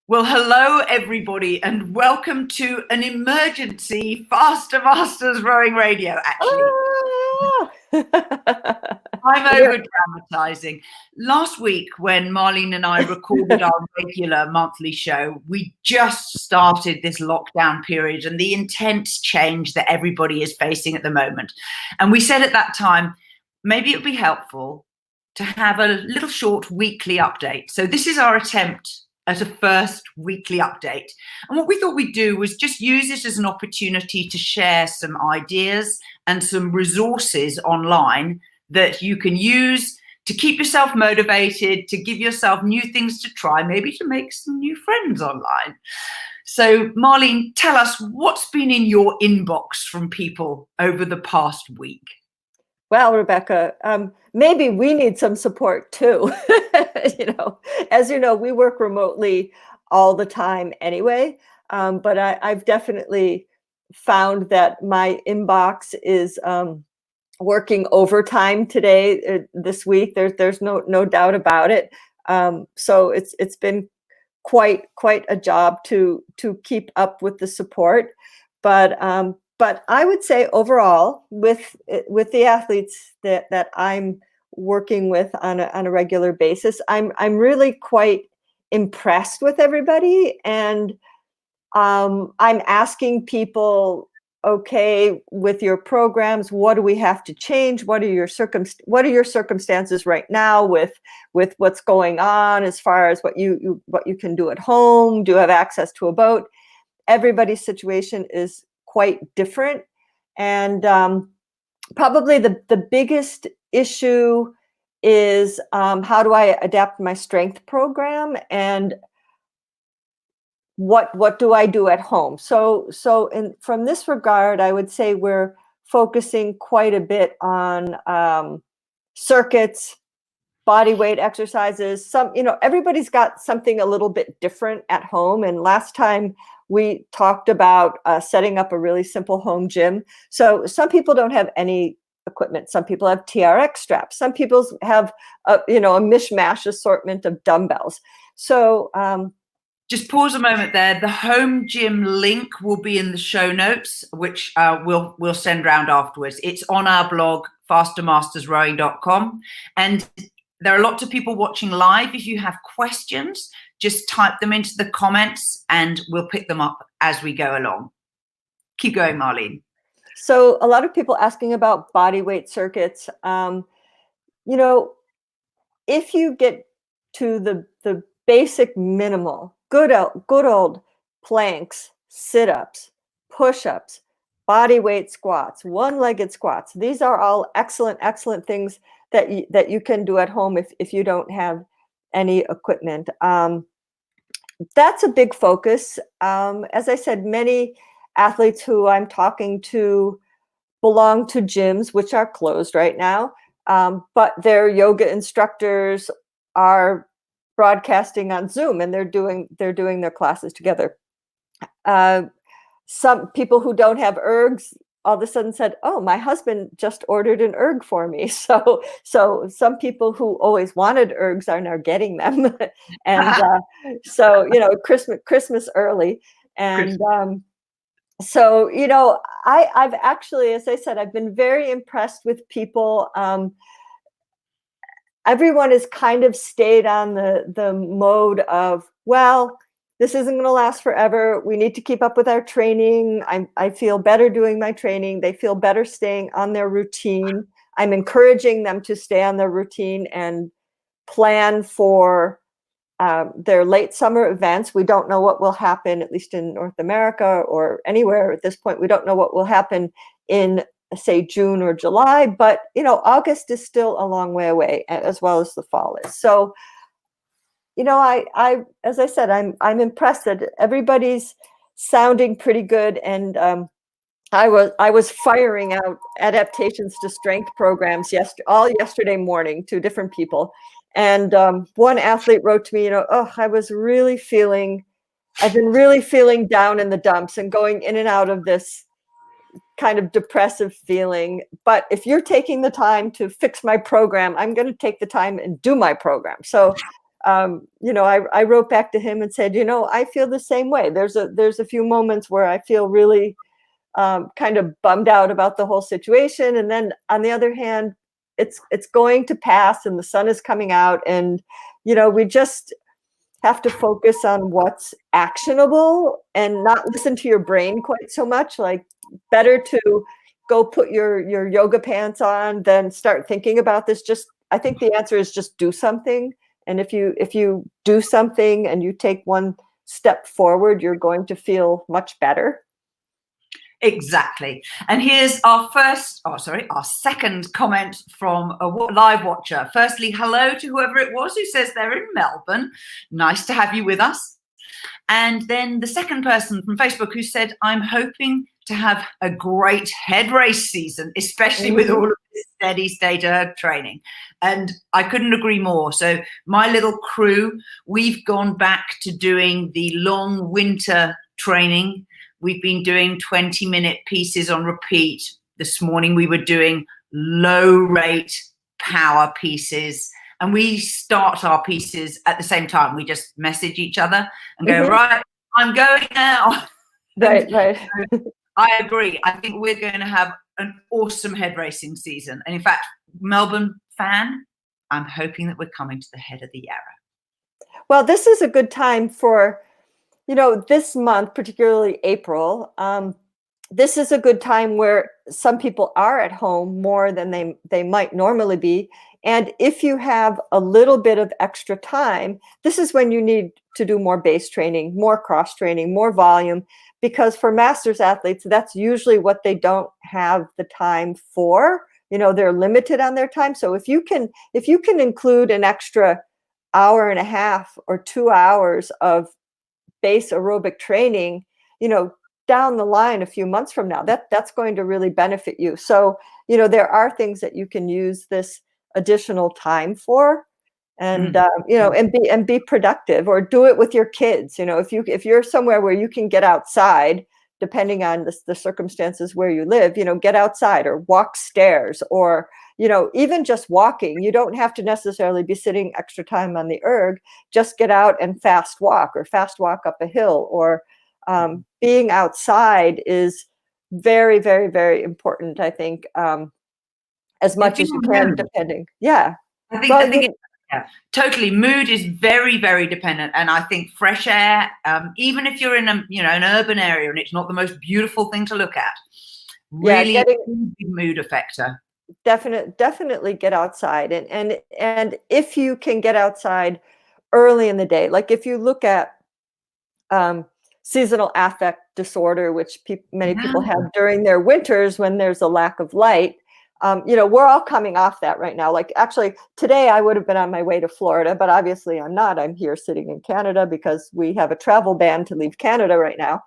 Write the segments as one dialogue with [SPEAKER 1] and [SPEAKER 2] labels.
[SPEAKER 1] Well, hello, everybody, and welcome to an emergency Faster Masters Rowing Radio, actually. I'm over-dramatizing. Last week, when Marlene and I recorded our regular monthly show, we just started this lockdown period and the intense change that everybody is facing at the moment. And we said at that time, maybe it would be helpful to have a little short weekly update. So this is our attempt at a first weekly update. And what we thought we'd do was just use it as an opportunity to share some ideas and some resources online that you can use to keep yourself motivated, to give yourself new things to try, maybe to make some new friends online. So Marlene, tell us what's been in your inbox from people over the past week.
[SPEAKER 2] Well, Rebecca, maybe we need some support too. As you know, we work remotely all the time anyway, but I've definitely found that my inbox is working overtime today, this week. There's no doubt about it. So it's been quite a job to keep up with the support, but I would say overall, with the athletes that I'm working with on a regular basis, I'm really quite impressed with everybody, and I'm asking people, okay, with your programs, what do we have to change? What are your circumstances right now with what's going on as far as what you can do at home? Do you have access to a boat? Everybody's situation is quite different, and probably the biggest issue is how do I adapt my strength program, and what do I do at home? So from this regard, I would say we're focusing quite a bit on circuits, body weight exercises. Everybody's got something a little bit different at home, and last time we talked about setting up a really simple home gym. So some people don't have any equipment. Some people have TRX straps. Some people have a mishmash assortment of dumbbells. So
[SPEAKER 1] just pause a moment there. The home gym link will be in the show notes, which we'll send around afterwards. It's on our blog, fastermastersrowing.com. And there are lots of people watching live. If you have questions, just type them into the comments and we'll pick them up as we go along. Keep going, Marlene.
[SPEAKER 2] So a lot of people asking about Bodyweight Circuits. If you get to the basic minimal, good old planks, sit-ups, push-ups, body weight squats, one-legged squats. These are all excellent things that you can do at home if you don't have any equipment. That's a big focus. As I said, many athletes who I'm talking to belong to gyms which are closed right now, but their yoga instructors are broadcasting on Zoom, and they're doing their classes together. Some people who don't have ergs all of a sudden said, "Oh, my husband just ordered an erg for me." So some people who always wanted ergs are now getting them, and Christmas early, and I've actually, as I said, I've been very impressed with people. Everyone has kind of stayed on the mode of, well, this isn't going to last forever. We need to keep up with our training. I feel better doing my training. They feel better staying on their routine. I'm encouraging them to stay on their routine and plan for their late summer events. We don't know what will happen, at least in North America or anywhere at this point. We don't know what will happen in, say, June or July, but August is still a long way away, as well as the fall is. So I as I said, I'm impressed that everybody's sounding pretty good, and I was firing out adaptations to strength programs yesterday morning to different people, and one athlete wrote to me, I've been really feeling down in the dumps and going in and out of this kind of depressive feeling, but if you're taking the time to fix my program, I'm going to take the time and do my program. So I wrote back to him and said, I feel the same way. There's a few moments where I feel really kind of bummed out about the whole situation. And then on the other hand, it's going to pass and the sun is coming out. And, we just have to focus on what's actionable and not listen to your brain quite so much. Like, better to go put your yoga pants on than start thinking about this. I think the answer is just do something. And if you do something and you take one step forward, you're going to feel much better.
[SPEAKER 1] Exactly. And here's our second comment from a live watcher. Firstly, hello to whoever it was who says they're in Melbourne. Nice to have you with us. And then the second person from Facebook who said, I'm hoping to have a great head race season, especially with all of this steady state erg training. And I couldn't agree more. So my little crew, we've gone back to doing the long winter training. We've been doing 20-minute pieces on repeat. This morning we were doing low rate power pieces, and we start our pieces at the same time. We just message each other and go, right, I'm going now.
[SPEAKER 2] Right.
[SPEAKER 1] I agree. I think we're going to have an awesome head racing season. And in fact, Melbourne fan, I'm hoping that we're coming to the head of the Yarra.
[SPEAKER 2] Well, this is a good time for, this month, particularly April, this is a good time where some people are at home more than they might normally be. And if you have a little bit of extra time, this is when you need to do more base training, more cross training, more volume, because for masters athletes, that's usually what they don't have the time for. They're limited on their time. So if you can include an extra hour and a half or 2 hours of base aerobic training, down the line a few months from now, that's going to really benefit you. So, there are things that you can use this additional time for, and and be productive, or do it with your kids. If you're somewhere where you can get outside, depending on the circumstances where you live, get outside or walk stairs, or even just walking. You don't have to necessarily be sitting extra time on the erg. Just get out and fast walk up a hill, or being outside is very, very, very important, I think, as much as you can, depending. Yeah.
[SPEAKER 1] I think totally. Mood is very, very dependent. And I think fresh air, even if you're in an urban area and it's not the most beautiful thing to look at, really a big mood affector.
[SPEAKER 2] Definitely get outside. And if you can get outside early in the day, like if you look at seasonal affect disorder, which many people have during their winters when there's a lack of light, we're all coming off that right now. Like, actually today I would have been on my way to Florida, but obviously I'm not. I'm here sitting in Canada because we have a travel ban to leave Canada right now.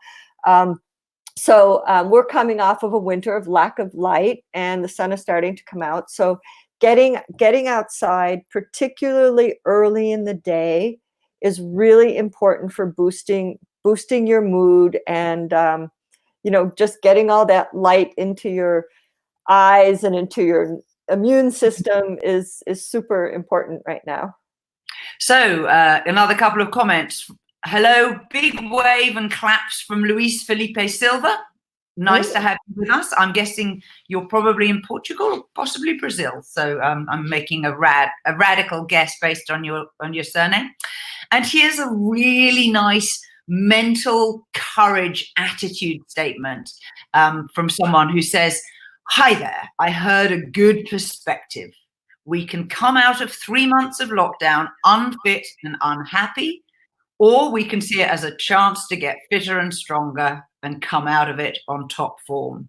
[SPEAKER 2] So we're coming off of a winter of lack of light, and the sun is starting to come out. So getting outside, particularly early in the day, is really important for boosting your mood, and just getting all that light into your eyes and into your immune system is super important right now.
[SPEAKER 1] So another couple of comments. Hello, big wave and claps from Luis Felipe Silva. Nice to have you with us. I'm guessing you're probably in Portugal or possibly Brazil. So I'm making a radical guess based on your surname. And here's a really nice mental courage attitude statement from someone who says, "Hi there, I heard a good perspective. We can come out of 3 months of lockdown unfit and unhappy, or we can see it as a chance to get fitter and stronger and come out of it on top form."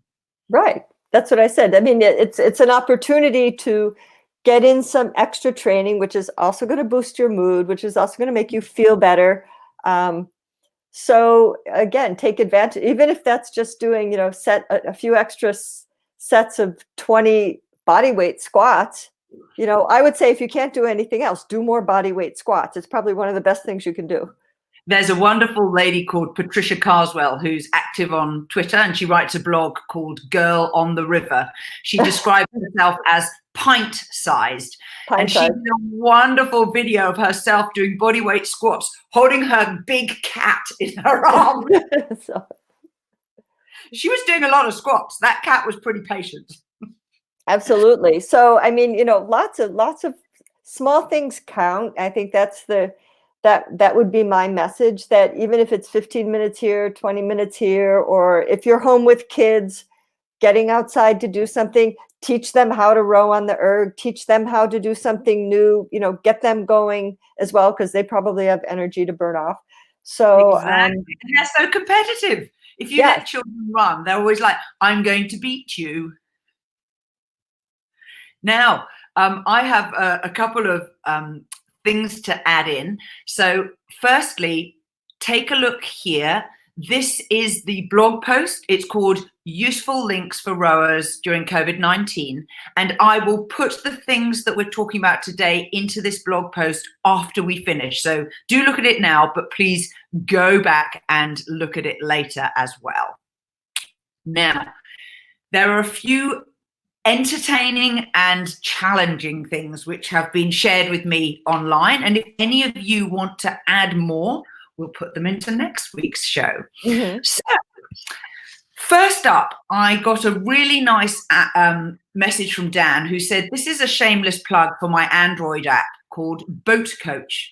[SPEAKER 2] Right. That's what I said. I mean, it's an opportunity to get in some extra training, which is also going to boost your mood, which is also going to make you feel better. So again, take advantage, even if that's just doing, set a few extra sets of 20 body weight squats. I would say if you can't do anything else, do more body weight squats. It's probably one of the best things you can do.
[SPEAKER 1] There's a wonderful lady called Patricia Carswell who's active on Twitter, and she writes a blog called Girl on the River. She describes herself as pint-sized. And she
[SPEAKER 2] Pint-sized.
[SPEAKER 1] did a wonderful video of herself doing bodyweight squats, holding her big cat in her arms.
[SPEAKER 2] So,
[SPEAKER 1] She was doing a lot of squats. That cat was pretty patient.
[SPEAKER 2] absolutely. So, I mean, you know, lots of small things count. I think that's that would be my message, that even if it's 15 minutes here, 20 minutes here, or if you're home with kids, getting outside to do something, teach them how to row on the erg, teach them how to do something new, you know, get them going as well, because they probably have energy to burn off. So,
[SPEAKER 1] exactly. And they're so competitive. If you let children run, they're always like, I'm going to beat you. Now, I have a couple of things to add in. So firstly, take a look here. This is the blog post. It's called Useful Links for Rowers During COVID-19. And I will put the things that we're talking about today into this blog post after we finish. So do look at it now, but please go back and look at it later as well. Now, there are a few entertaining and challenging things which have been shared with me online. And if any of you want to add more, we'll put them into next week's show. So first up, I got a really nice message from Dan, who said, this is a shameless plug for my Android app called Boat Coach.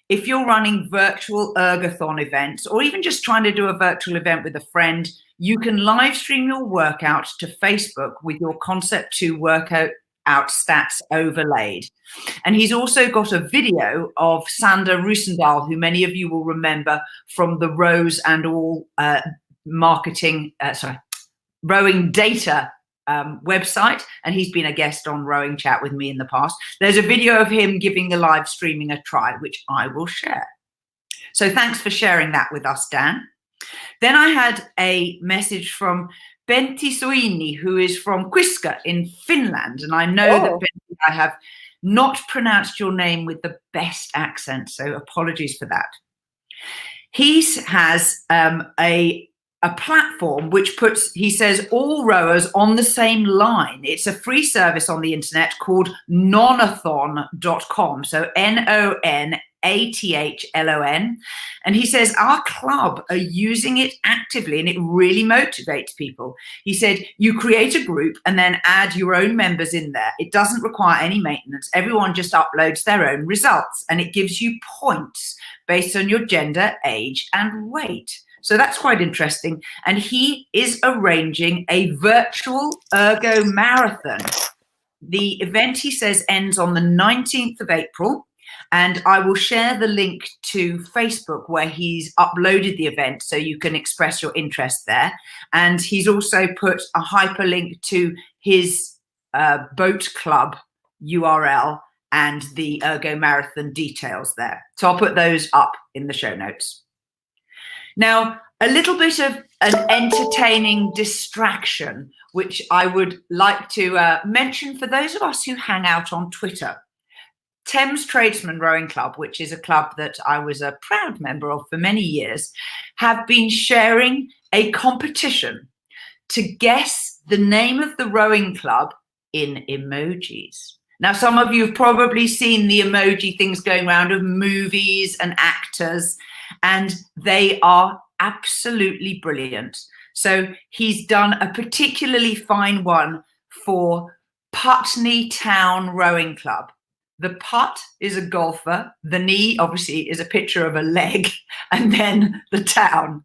[SPEAKER 1] If you're running virtual ergathon events, or even just trying to do a virtual event with a friend, you can live stream your workout to Facebook with your Concept 2 workout stats overlaid. And he's also got a video of Sander Roosendahl, who many of you will remember from the Rows and All rowing data website, and he's been a guest on Rowing Chat with me in the past. There's a video of him giving the live streaming a try, which I will share. So thanks for sharing that with us, Dan. Then I had a message from Pentti Soini, who is from Quiska in Finland. And I know that, Pentti, I have not pronounced your name with the best accent, so apologies for that. He has a platform which puts, he says, all rowers on the same line. It's a free service on the internet called nonathon.com. So NONATHLON. And he says our club are using it actively, and it really motivates people. He said you create a group and then add your own members in there. It doesn't require any maintenance. Everyone just uploads their own results, and it gives you points based on your gender, age, and weight. So that's quite interesting. And he is arranging a virtual ergo marathon. The event, he says, ends on the 19th of April. And I will share the link to Facebook where he's uploaded the event so you can express your interest there. And he's also put a hyperlink to his boat club URL and the ergo marathon details there. So I'll put those up in the show notes. Now, a little bit of an entertaining distraction, which I would like to mention for those of us who hang out on Twitter. Thames Tradesman Rowing Club, which is a club that I was a proud member of for many years, have been sharing a competition to guess the name of the rowing club in emojis. Now, some of you have probably seen the emoji things going around of movies and actors, and they are absolutely brilliant. So he's done a particularly fine one for Putney Town Rowing Club. The putt is a golfer. The knee, obviously, is a picture of a leg, and then the town.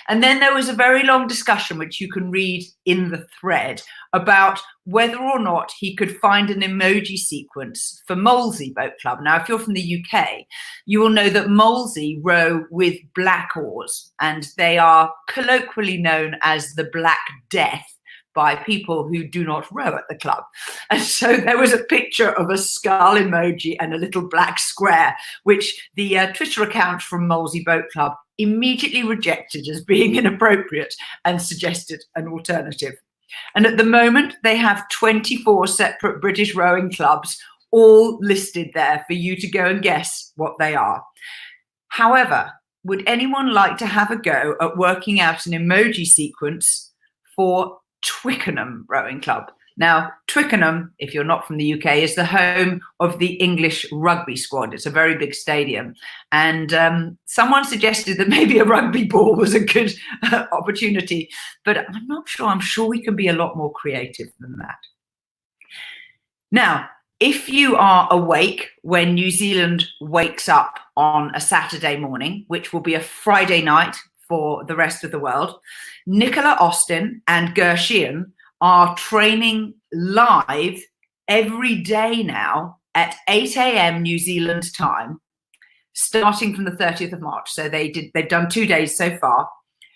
[SPEAKER 1] And then there was a very long discussion, which you can read in the thread, about whether or not he could find an emoji sequence for Molesey Boat Club. Now, if you're from the UK, you will know that Molesey row with black oars, and they are colloquially known as the Black Death by people who do not row at the club. And so there was a picture of a skull emoji and a little black square, which the Twitter account from Molesey Boat Club immediately rejected as being inappropriate and suggested an alternative. And at the moment, they have 24 separate British rowing clubs, all listed there for you to go and guess what they are. However, would anyone like to have a go at working out an emoji sequence for Twickenham Rowing Club? Now, Twickenham, if you're not from the UK, is the home of the English rugby squad. It's a very big stadium. And someone suggested that maybe a rugby ball was a good opportunity, but I'm not sure. I'm sure we can be a lot more creative than that. Now, if you are awake when New Zealand wakes up on a Saturday morning, which will be a Friday night for the rest of the world, Nicola Austen and Sheahan are training live every day now at 8 a.m. New Zealand time, starting from the 30th of March. So they've done 2 days so far.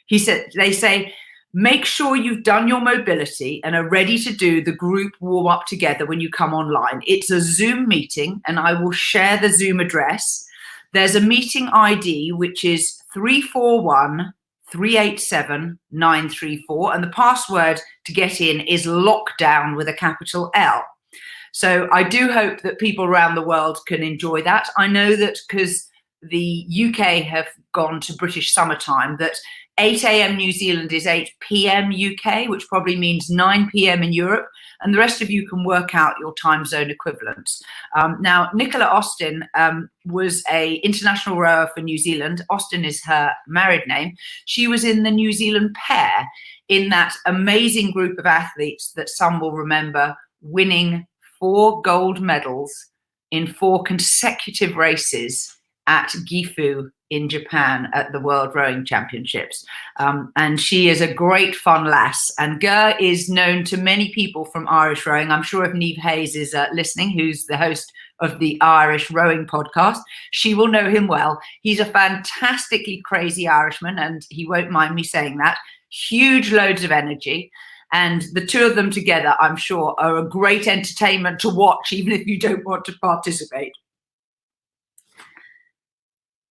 [SPEAKER 1] They say, make sure you've done your mobility and are ready to do the group warm up together when you come online. It's a Zoom meeting, and I will share the Zoom address. There's a meeting ID, which is 341-387-934. And the password to get in is lockdown with a capital L. So I do hope that people around the world can enjoy that. I know that because the UK have gone to British summertime, that 8 a.m. New Zealand is 8 p.m. UK, which probably means 9 p.m. in Europe, and the rest of you can work out your time zone equivalents. Now, Nicola Austen was an international rower for New Zealand. Austen is her married name. She was in the New Zealand pair in that amazing group of athletes that some will remember winning 4 gold medals in 4 consecutive races at Gifu in Japan at the World Rowing Championships. And she is a great fun lass. And Ger is known to many people from Irish rowing. I'm sure if Niamh Hayes is listening, who's the host of the Irish Rowing podcast, she will know him well. He's a fantastically crazy Irishman, and he won't mind me saying that. Huge loads of energy. And the two of them together, I'm sure, are a great entertainment to watch, even if you don't want to participate.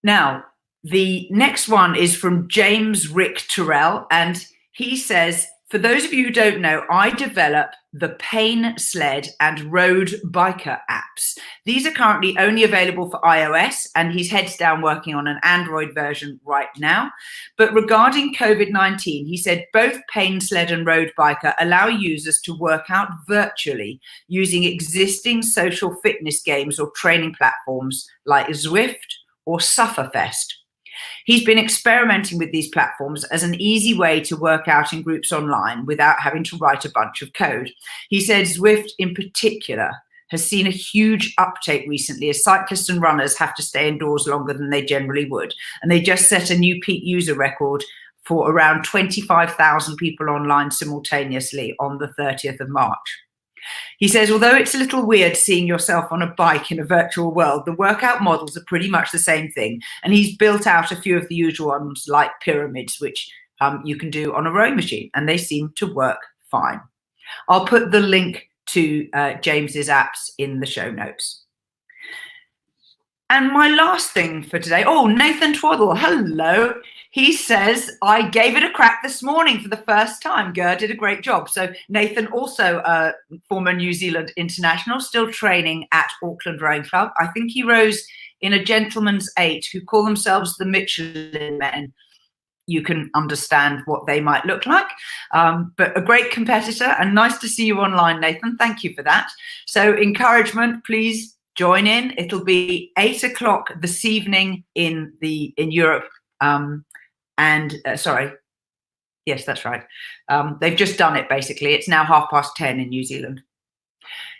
[SPEAKER 1] Now, the next one is from James Rick Terrell, and he says, for those of you who don't know, I develop the Pain Sled and Road Biker apps. These are currently only available for iOS, and he's heads down working on an Android version right now. But regarding COVID-19, he said both Pain Sled and Road Biker allow users to work out virtually using existing social fitness games or training platforms like Zwift or Sufferfest. He's been experimenting with these platforms as an easy way to work out in groups online without having to write a bunch of code. He said Zwift in particular has seen a huge uptake recently as cyclists and runners have to stay indoors longer than they generally would. And they just set a new peak user record for around 25,000 people online simultaneously on the 30th of March. He says, although it's a little weird seeing yourself on a bike in a virtual world, the workout models are pretty much the same thing. And he's built out a few of the usual ones like pyramids, which you can do on a rowing machine, and they seem to work fine. I'll put the link to James's apps in the show notes. And my last thing for today, Nathan Twaddle, hello. He says, I gave it a crack this morning for the first time. Ger did a great job. So Nathan, also a former New Zealand international, still training at Auckland Rowing Club. I think he rows in a gentleman's 8 who call themselves the Michelin Men. You can understand what they might look like. But a great competitor, and nice to see you online, Nathan. Thank you for that. So encouragement, please join in. It'll be 8 o'clock this evening in Europe. Sorry. Yes, that's right. They've just done it, basically. It's now 10:30 in New Zealand.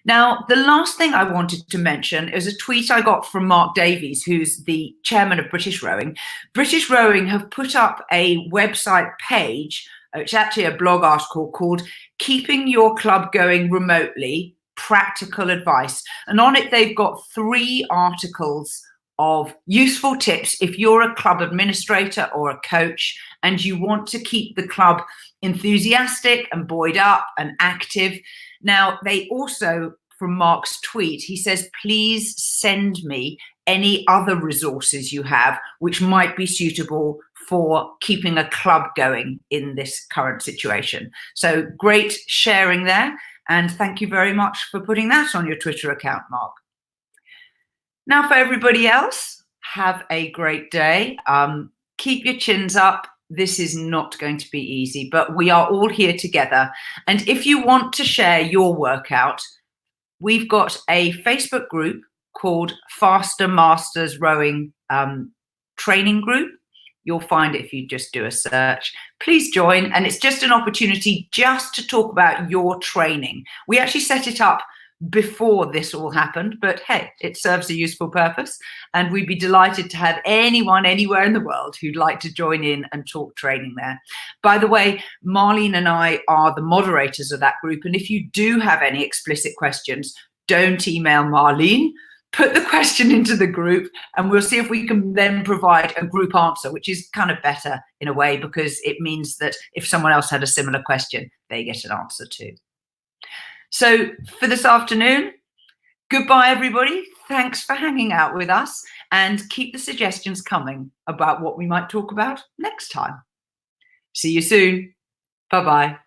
[SPEAKER 1] Now, the last thing I wanted to mention is a tweet I got from Mark Davies, who's the chairman of British Rowing. British Rowing have put up a website page, which is actually a blog article called Keeping Your Club Going Remotely, Practical Advice. And on it, they've got 3 articles of useful tips if you're a club administrator or a coach and you want to keep the club enthusiastic and buoyed up and active. Now, they also, from Mark's tweet, he says, please send me any other resources you have which might be suitable for keeping a club going in this current situation. So great sharing there. And thank you very much for putting that on your Twitter account, Mark. Now, for everybody else, have a great day. Keep your chins up, This is not going to be easy, but we are all here together. And if you want to share your workout, we've got a Facebook group called Faster Masters Rowing Training Group. You'll find it if you just do a search. Please join. And it's just an opportunity just to talk about your training. We actually set it up before this all happened, but hey, it serves a useful purpose. And we'd be delighted to have anyone anywhere in the world who'd like to join in and talk training there. By the way, Marlene and I are the moderators of that group. And if you do have any explicit questions, don't email Marlene. Put the question into the group and we'll see if we can then provide a group answer, which is kind of better in a way, because it means that if someone else had a similar question, they get an answer too. So for this afternoon, goodbye, everybody. Thanks for hanging out with us, and keep the suggestions coming about what we might talk about next time. See you soon. Bye-bye.